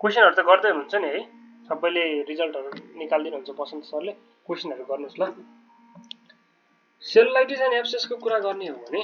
क्वेशनहरु त गर्दै हुनुहुन्छ नि है सबैले रिजल्टहरु निकाल्दिनु हुन्छ बसन्त सरले क्वेशनहरु गर्नुस् ल सेलुलाइटिस एन्ड एब्सेस को कुरा गर्ने हो भने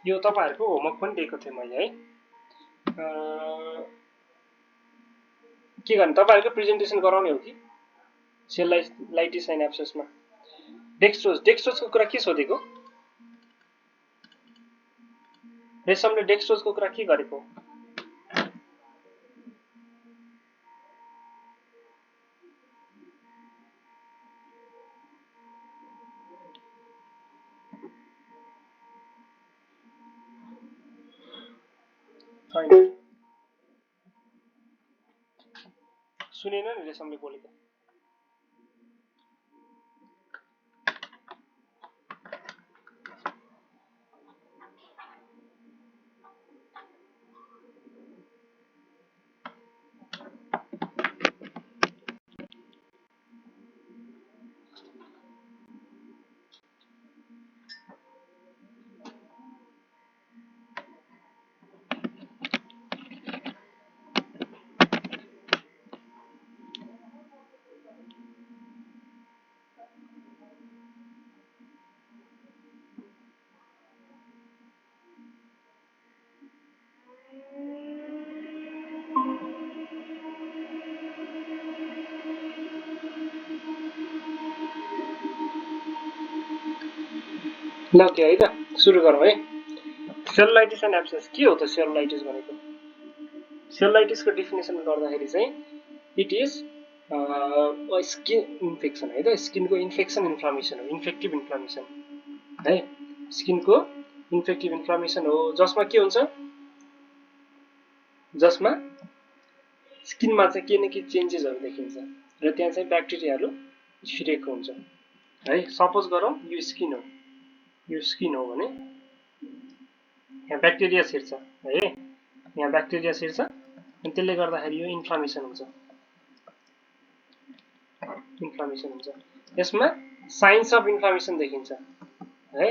यो तपाईहरुको होमवर्क पनि दिएको थिए मैले है के गर्ने तपाईहरुको प्रेजेन्टेसन गराउने हो कि सेलुलाइटिस एन्ड एब्सेस मा डेक्स्ट्रोज को कुरा के सोधेको रेशमले डेक्स्ट्रोज को कुरा के गरेको सुनेन नि रेशमले बोलेको ल ओके है त सुरु गरौँ है सेलुलाइटिस एन्ड एब्सेस के हो त सेलुलाइटिस भनेको सेलुलाइटिस को डेफिनेसन गर्दाखेरि चाहिँ इट इज स्किन इन्फेक्सन है त स्किन को इन्फेक्सन इन्फ्लामेसन हो इन्फेक्टिभ इन्फ्लामेसन है स्किन को इन्फेक्टिभ इन्फ्लामेसन हो जसमा के हुन्छ जसमा स्किन मा चाहिँ के न के चेन्जेसहरु देखिन्छ र त्यहाँ चाहिँ ब्याक्टेरियाहरु छिरेको हुन्छ है सपोज गरौँ यो स्किन हो भने यहाँ ब्याक्टेरिया छिर्छ है यहाँ ब्याक्टेरिया छिर्छ अनि त्यसले गर्दाखेरि यो इन्फ्लामेसन हुन्छ यसमा साइन्स अफ इन्फ्लामेसन देखिन्छ है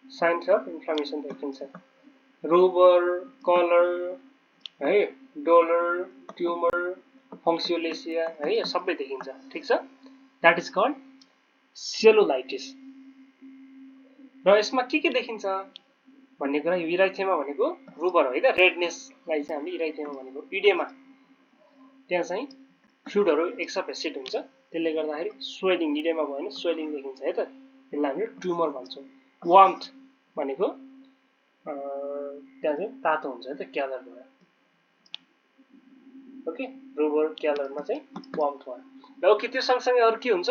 साइन्स अफ इन्फ्लामेसन देखिन्छ रुबर कलर है डोलर ट्युमर फङ्सियोलेसिया है सबै देखिन्छ ठीक छ दैट इज कॉल्ड सेलुलाइटिस र यसमा के देखिन्छ भन्ने कुरा यो इराइथेमा भनेको रुबर हो है त रेडनेसलाई चाहिँ हामीले इराइथेमा भनेको इडेमा त्यहाँ चाहिँ फ्लुइडहरु एक्सपेसिट हुन्छ त्यसले गर्दाखेरि स्वेलिङ इडेमा भयो भने स्वेलिङ देखिन्छ है त त्यसलाई हामीले ट्युमर भन्छौं वार्मथ भनेको त्यहाँ चाहिँ तातो हुन्छ है त क्यालर भयो ओके रुबर क्यालरमा चाहिँ वार्मथ भयो ल ओके त्यो सँगसँगै अरु के हुन्छ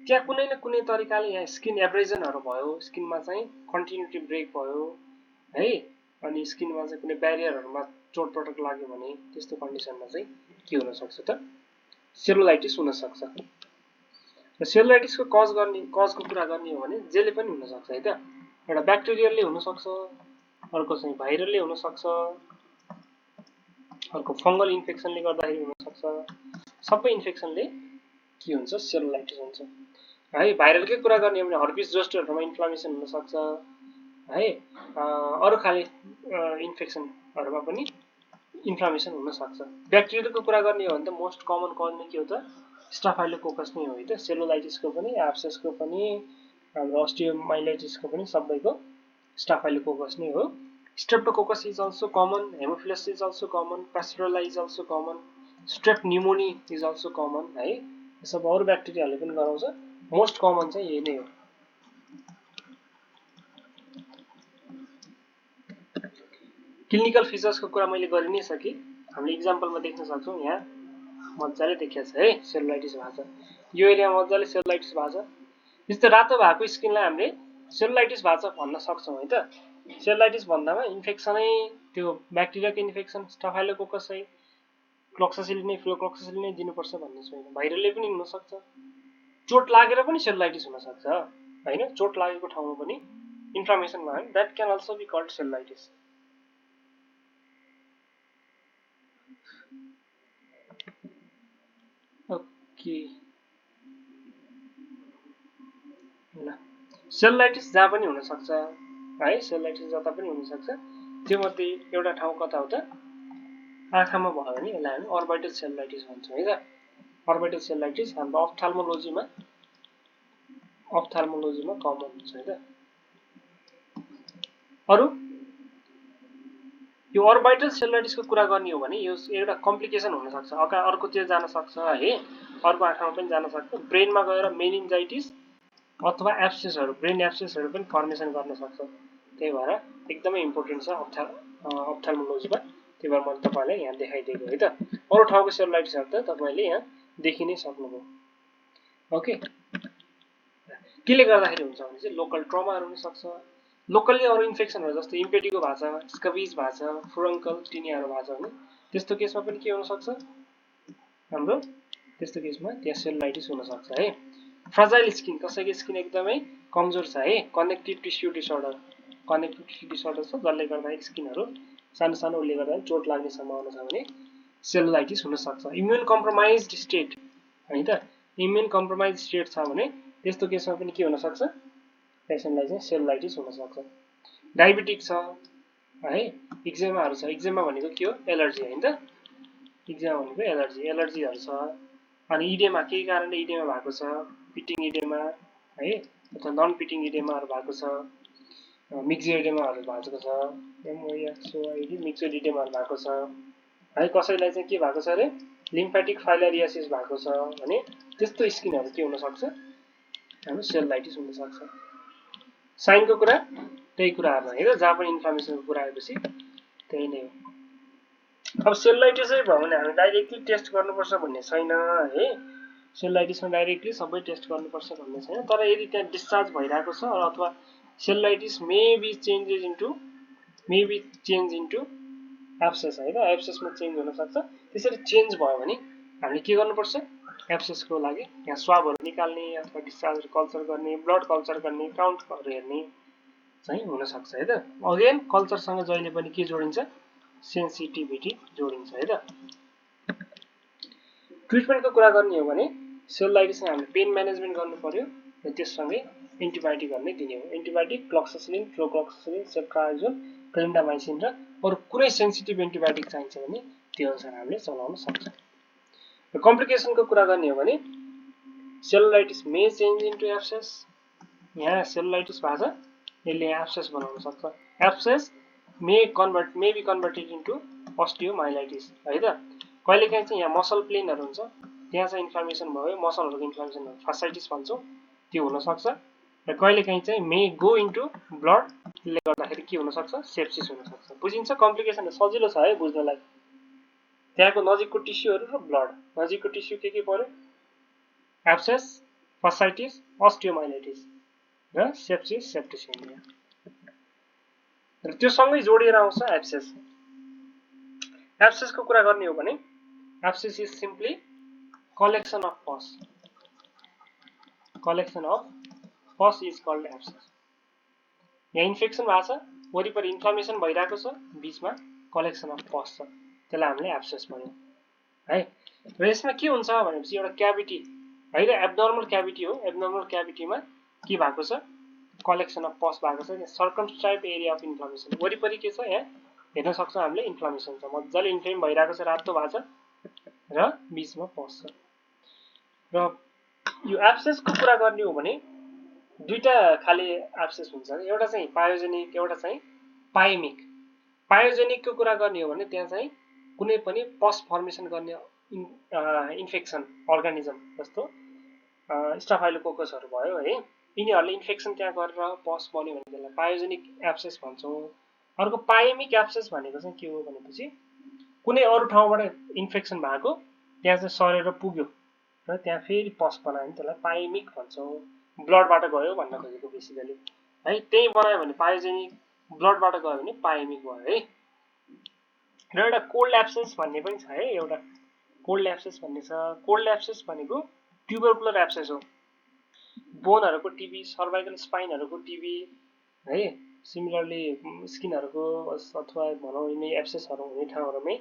त्यहाँ कुनै न कुनै तरिकाले यहाँ स्किन एब्रेजनहरु भयो स्किनमा चाहिँ कन्टिन्युटी ब्रेक भयो है अनि स्किनमा चाहिँ कुनै ब्यारियरहरुमा चोटपटक लाग्यो भने त्यस्तो कन्डिसनमा चाहिँ के हुन सक्छ त सेलुलाइटिस हुन सक्छ र सेलुलाइटिस को कज को कुरा गर्ने हो भने जेले पनि हुन सक्छ है त एउटा ब्याक्टेरियलले हुन सक्छ अर्को चाहिँ भाइरलले हुन सक्छ अर्को फंगल इन्फेक्सनले गर्दाखेरि हुन सक्छ सबै इन्फेक्सनले के हुन्छ सेलुलाइटिस हुन्छ है भाइरलकै कुरा गर्ने हो भने हर्पिस जोस्टरहरुमा इन्फ्लामेसन हुन सक्छ है अरु खाले इन्फेक्सनहरुमा पनि इन्फ्लामेसन हुन सक्छ ब्याक्टेरियलको कुरा गर्ने हो भने त मोस्ट कमन कज नै के हो त स्टाफाइलोकोकस नै हो है त सेलुलाइटिसको पनि एब्सेसको पनि हाम्रो अस्टियोमाइलाइटिसको पनि सबैको स्टाफाइलोकोकस नै हो streptococcus is also common haemophilus is also common pasteurella is also common strep pneumoniae is also common है सब अरु ब्याक्टेरियाले पनि गराउँछ मोस्ट कमन चाहिँ यही नै हो क्लिनिकल फिचर्सको कुरा मैले गरि नै सके हामीले एक्जाम्पलमा देख्न सक्छौं यहाँ मज्जाले देखिएको छ है सेलुलाइटिस भएको छ यो एरियामा मज्जाले सेलुलाइटिस भएको छ यस्तो रातो भएको स्किनलाई हामीले सेलुलाइटिस भएको छ भन्न सक्छौं है त सेलुलाइटिस भन्दामा इन्फेक्सनै त्यो ब्याक्टेरियाको इन्फेक्सन स्टाफाइलोकोकस है क्लोक्सासिलिन नै दिनुपर्छ भन्ने छैन भाइरलले पनि हुन सक्छ चोट लागेर पनि सेलुलाइटिस हुन सक्छ हैन चोट लागेको ठाउँमा पनि इन्फ्लामेसन भयो भने that can also be called cellulitis okay ल सेलुलाइटिस जहाँ पनि हुन सक्छ है सेलुलाइटिस जता पनि हुन सक्छ त्यो मध्ये एउटा ठाउँ कता हो त आँखामा भयो भने यसलाई हामी अर्बिटल सेलुलाइटिस भन्छौँ है त अर्बिटल सेलुलाइटिस हाम्रो अप्थाल्मोलोजीमा कमन हुन्छ है त अरु यो अर्बिटल सेलुलाइटिसको कुरा गर्ने हो भने यो एउटा कम्प्लिकेसन हुन सक्छ अर्कोतिर जान सक्छ है अर्को आँखामा पनि जान सक्छ ब्रेनमा गएर मेनिन्जाइटिस अथवा एब्सेसहरु ब्रेन एब्सेसहरु पनि फर्मेसन गर्न सक्छ त्यही भएर एकदमै इम्पोर्टेन्ट छ अप्थाल्मोलोजीमा त्यही भएर मैले तपाईलाई यहाँ देखाइदिएको है त अरु ठाउँको सेलुलाइटिसहरु त तपाईले यहाँ देखि नै सक्नुभयो ओके केले गर्दाखेरि हुन्छ भने चाहिँ लोकल ट्रमाहरु हुन सक्छ लोकली अरु इन्फेक्सनहरु जस्तो इम्पेडिगो भाछ स्कबिज भाछ फुरंकल टिनियाहरु भाछ भने त्यस्तो केसमा पनि के हुन सक्छ हाम्रो त्यस्तो केसमा त्यहाँ सेलुलाइटिस हुन सक्छ है फ्राजाइल स्किन कसैको स्किन एकदमै कमजोर छ है कनेक्टिभ टिस्यु डिसअर्डर छ जसले गर्दा स्किनहरु सानो सानो उले गर्दा चोट लाग्ने सम्भावना छ भने सेलुलाइटिस हुन सक्छ इम्युन कम्प्रोमाइज्ड स्टेट है त इम्युन कम्प्रोमाइज्ड स्टेट छ भने त्यस्तो केसमा पनि के हुन सक्छ पेशेन्टलाई चाहिँ सेलुलाइटिस हुन सक्छ डायबिटिक छ है एक्जेमाहरु छ एक्जेमा भनेको के हो एलर्जी हैन त एक्जेमा भनेको एलर्जीहरु छ अनि इडेमा के कारणले इडेमा भएको छ पिटिङ इडेमा है अथवा नन पिटिङ इडेमाहरु भएको छ मिक्स्ड इडेमाहरु भएको छ एमओएक्सओआईडी मिक्स्ड इडेमाहरु भएको छ है कसैलाई चाहिँ के भएको छ रे लिम्फेटिक फाइलेरियासिस भएको छ भने त्यस्तो स्किनहरु के हुन सक्छ हाम्रो सेलुलाइटिस हुन सक्छ साइनको कुरा त्यही कुराहरु है त जहाँ पनि इन्फर्मेसनको कुरा आएपछि त्यही नै हो अब सेलुलाइटिसै भयो भने हामी डाइरेक्टली टेस्ट गर्नुपर्छ भन्ने छैन है सेलुलाइटिसमा डाइरेक्टली सबै टेस्ट गर्नुपर्छ भन्ने छैन तर यदि त्यहाँ डिस्चार्ज भइराको छ अथवा cellulitis may be change into abscess है त एब्सेसमा चेन्ज हुन सक्छ त्यसरी चेन्ज भयो भने हामीले के गर्नुपर्छ एब्सेसको लागि यहाँ स्वाबहरु निकाल्ने अथवा डिस्चार्ज कल्चर गर्ने ब्लड कल्चर गर्ने काउन्टहरु हेर्ने चाहिँ हुन सक्छ है त अगेन कल्चरसँग जहिले पनि के जोडिन्छ सेन्सिटिभिटी जोडिन्छ है त ट्रिटमेन्टको कुरा गर्ने हो भने सेलुलाइटिसमा हामीले पेन म्यानेजमेन्ट गर्नु पर्यो र त्यससँगै एन्टिबायोटिकहरु नै दिने हो एन्टिबायोटिक क्लोक्सासिलिन फ्लोक्सासिलिन सेफ्ट्राइजोल क्लिन्डामाइसिन र अरु कुनै सेन्सिटिभ एन्टिबायोटिक चाहिन्छ भने त्यो अनुसार हामीले चलाउन सक्छौं र कम्प्लिकेसनको कुरा गर्ने हो भने cellulitis may change into abscess यहाँ सेलुलाइटिस भएको छ यसले एब्सेस बनाउन सक्छ abscess may be converted into osteomyelitis है त कहिलेकाहीँ चाहिँ यहाँ मसल प्लेनहरु हुन्छ त्यहाँ चाहिँ इन्फ्लेमेसन भयो मसलहरुको इन्फ्लेमेसन फासाइटिस भन्छौं त्यो हुन सक्छ र कहिलेकाहीँ चाहिँ मे गो इन्टु ब्लड ले गर्दाखेरि के हुन सक्छ सेप्सिस हुन सक्छ बुझिन्छ कम्प्लिकेसन सजिलो छ है बुझ्नलाई त्यहाँको नजिकको टिस्युहरु र ब्लड नजिकको टिस्यु के पर्यो एब्सेस फासाइटिस अस्टियोमाइलाइटिस र सेप्सिस सेप्टिसिमिया र त्यो सँगै जोडिएर आउँछ एब्सेस एब्सेसको कुरा गर्ने हो भने abscess is simply collection of pus is called abscess यहाँ इन्फेक्सन भएको छ वरिपरि इन्फ्लेमेसन भइराको छ बीचमा कलेक्सन अफ पस छ त्यसलाई हामीले एब्सेस भन्यौ है र यसमा के हुन्छ भनेपछि एउटा क्याभिटी है र एब्नर्मल क्याभिटी हो एब्नर्मल क्याभिटीमा के भएको छ कलेक्सन अफ पस भएको छ सर्कमस्क्राइब एरिया अफ इन्फ्लेमेसन वरिपरि के छ यहाँ हेर्न सक्छौं हामीले इन्फ्लेमेसन छ मज्जाले इन्फ्लेम भइराको छ रातो भएको छ र बीचमा पस छ र यो एब्सेसको कुरा गर्ने हो भने दुईटा खाली एब्सेस हुन्छ एउटा चाहिँ पायोजेनिक एउटा चाहिँ पाइमिक पायोजेनिकको कुरा गर्ने हो भने त्यहाँ चाहिँ कुनै पनि पस फर्मेसन गर्ने इन्फेक्सन अर्गानिजम जस्तो स्टाफाइलोकोकसहरु भयो है यिनीहरुले इन्फेक्सन त्यहाँ गरेर पस बन्यो भने त्यसलाई पायोजेनिक एब्सेस भन्छौं अर्को पाइमिक एब्सेस भनेको चाहिँ के हो भनेपछि कुनै अरु ठाउँबाट इन्फेक्सन भएको त्यहाँ चाहिँ सरेर पुग्यो र त्यहाँ फेरि पस बनायो भने त्यसलाई पाइमिक भन्छौं ब्लडबाट गयो भन्न खोजेको बेसिकली है त्यही बनायो भने पायोजेनिक ब्लडबाट गयो भने पाइमिक भयो है र एउटा कोल्ड एब्सेस भन्ने पनि छ है एउटा कोल्ड एब्सेस भन्ने छ कोल्ड एब्सेस भनेको ट्युबरकुलर एब्सेस हो बोनहरुको टिबी सर्वाइकल स्पाइनहरुको टिबी है सिमिलरली स्किनहरुको अथवा भनौं यिनै एब्सेसहरु हुने ठाउँहरुमै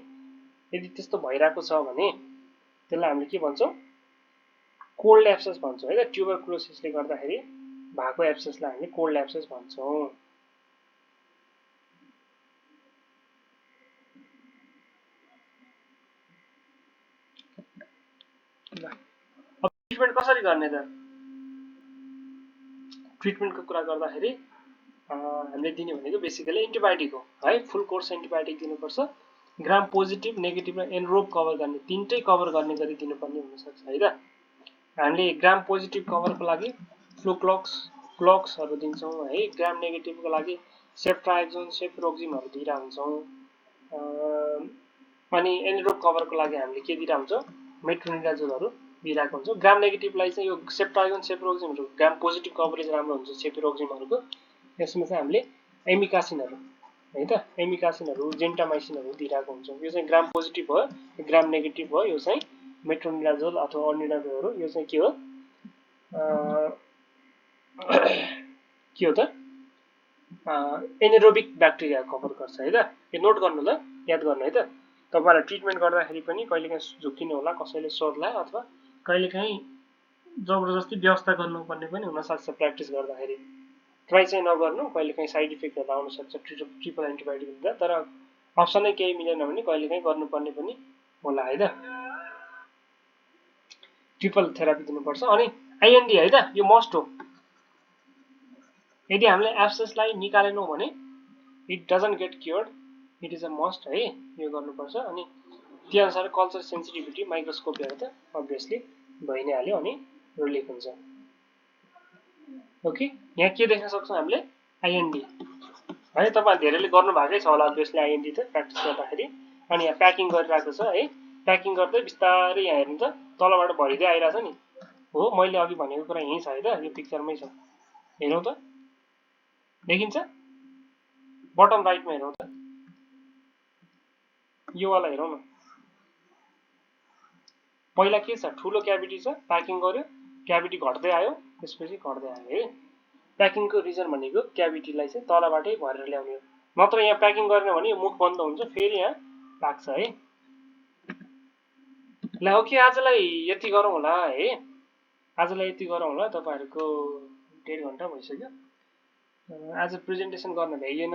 यदि त्यस्तो भइराको छ भने त्यसलाई हामीले के भन्छौं कोल्ड एब्सेस भन्छौं है त ट्युबरकुलोसिसले गर्दाखेरि भएको एब्सेसलाई हामीले कोल्ड एब्सेस भन्छौं कसरी गर्ने त ट्रिटमेन्टको कुरा गर्दाखेरि हामीले दिने भनेको बेसिकली एन्टिबायोटिक हो है फुल कोर्स एन्टिबायोटिक दिनुपर्छ ग्राम पोजिटिभ नेगेटिभ र एनरोब कभर गर्ने तीनटै कभर गर्ने गरी दिनुपर्ने हुनसक्छ है त हामीले ग्राम पोजिटिभ कभरको लागि फ्लुक्लक्सहरू दिन्छौँ है ग्राम नेगेटिभको लागि सेफ्ट्राक्जोन सेफ्रोक्जिमहरू दिइरहेको हुन्छौँ अनि एनरोब कभरको लागि हामीले के दिइरहेको हुन्छौँ मेट्रोनिडाजोलहरू दिइरहेको हुन्छौँ ग्राम नेगेटिभलाई चाहिँ यो सेफ्ट्राक्जोन सेफ्रोक्जिमहरू ग्राम पोजिटिभ कभरेज राम्रो हुन्छ सेफ्रोक्जिमहरूको यसमा चाहिँ हामीले एमिकासिनहरू है त एमिकासिनहरू जेन्टामाइसिनहरू दिइरहेको हुन्छौँ यो चाहिँ ग्राम पोजिटिभ हो ग्राम नेगेटिभ हो यो चाहिँ मेट्रोनिडाजोल अथवा अर्निडाजोलहरू यो चाहिँ के हो त एनेरोबिक ब्याक्टेरिया कभर गर्छ है त यो नोट गर्नु ल याद गर्नु है त तपाईहरुले ट्रिटमेन्ट गर्दाखेरि पनि कहिलेकाहीँ झुक्किनु होला कसैले सोध्ला अथवा कहिलेकाहीँ जबरजस्ती व्यवस्था गर्नुपर्ने पनि हुनसक्छ प्र्याक्टिस गर्दाखेरि ट्राई चाहिँ नगर्नु कहिलेकाहीँ साइड इफेक्टहरू आउन सक्छ ट्रिपल एन्टिबायोटिक दिँदा तर अप्सनै केही मिलेन भने कहिलेकाहीँ गर्नुपर्ने पनि होला है त ट्रिपल थेरापी दिनुपर्छ अनि आइएनडी है त यो मस्ट हो यदि हामीले एब्सेसलाई निकालेनौं भने it doesn't get cured it is a must है यो गर्नुपर्छ अनि त्यो अनुसार कल्चर सेन्सिटिभिटी माइक्रोस्कोपीहरु त अभियसली भइ नै हाल्यो अनि रिलिफ हुन्छ ओके यहाँ के देख्न सक्छौं हामीले आइएनडी है तपाईहरु धेरैले गर्नु भएकै छ होला अभियसली आइएनडी त प्र्याक्टिस गर्दाखेरि अनि यहाँ प्याकिङ गरिरहेको छ है प्याकिङ गर्दै बिस्तारै यहाँ हेर्नु त तलबाट भरिदै आइराछ नि हो मैले अघि भनेको कुरा यही छ है त यो पिक्चरमै छ हेरौं त देखिन्छ बटम राइटमा हेरौं त यो वाला हेरौं न पहिला के छ ठुलो क्याभिटी छ प्याकिङ गर्यो क्याभिटी घट्दै आयो त्यसपछि घट्दै आयो है प्याकिङको रिजन भनेको क्याभिटीलाई चाहिँ तलबाटै भरेर ल्याउने हो नत्र यहाँ प्याकिङ गरेन भने यो मुख बन्द हुन्छ फेरि यहाँ लाग्छ है ल ओके आजलाई यति गरौँ होला है आजलाई यति गरौँ होला तपाईहरुको 1.5 घण्टा भइसक्यो आज प्रेजेन्टेसन गर्न भ्याइएन